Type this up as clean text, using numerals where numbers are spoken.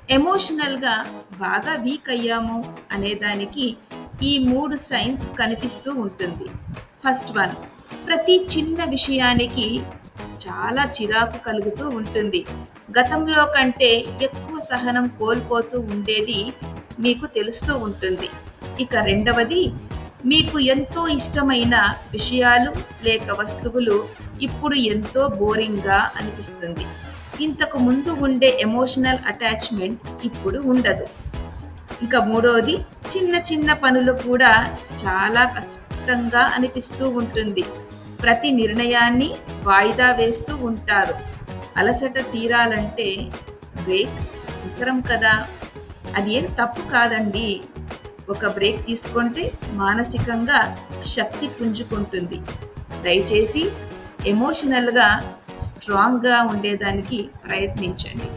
ఎమోషనల్‌గా బాగా వీక్ అయ్యాము అనేదానికి ఈ 3 సైన్స్ కనిపిస్తూ ఉంటుంది. ఫస్ట్ వన్, ప్రతి చిన్న విషయానికి చాలా చిరాకు కలుగుతూ ఉంటుంది. గతంలో కంటే ఎక్కువ సహనం కోల్పోతూ ఉండేది మీకు తెలుస్తూ ఉంటుంది. ఇక రెండవది, మీకు ఎంతో ఇష్టమైన విషయాలు లేక వస్తువులు ఇప్పుడు ఎంతో బోరింగ్‌గా అనిపిస్తుంది. ఇంతకు ముందు ఉండే ఎమోషనల్ అటాచ్‌మెంట్ ఇప్పుడు ఉండదు. ఇంకా మూడోది, చిన్న చిన్న పనులు కూడా చాలా కష్టంగా అనిపిస్తూ ఉంటుంది. ప్రతి నిర్ణయాన్ని వాయిదా వేస్తూ ఉంటారు. అలసట తీరాలంటే బ్రేక్ అవసరం కదా! అది ఏం తప్పు కాదండి. ఒక బ్రేక్ తీసుకుంటే మానసికంగా శక్తి పుంజుకుంటుంది. దయచేసి ఎమోషనల్‌గా స్ట్రాంగ్‌గా ఉండేదానికి ప్రయత్నించండి.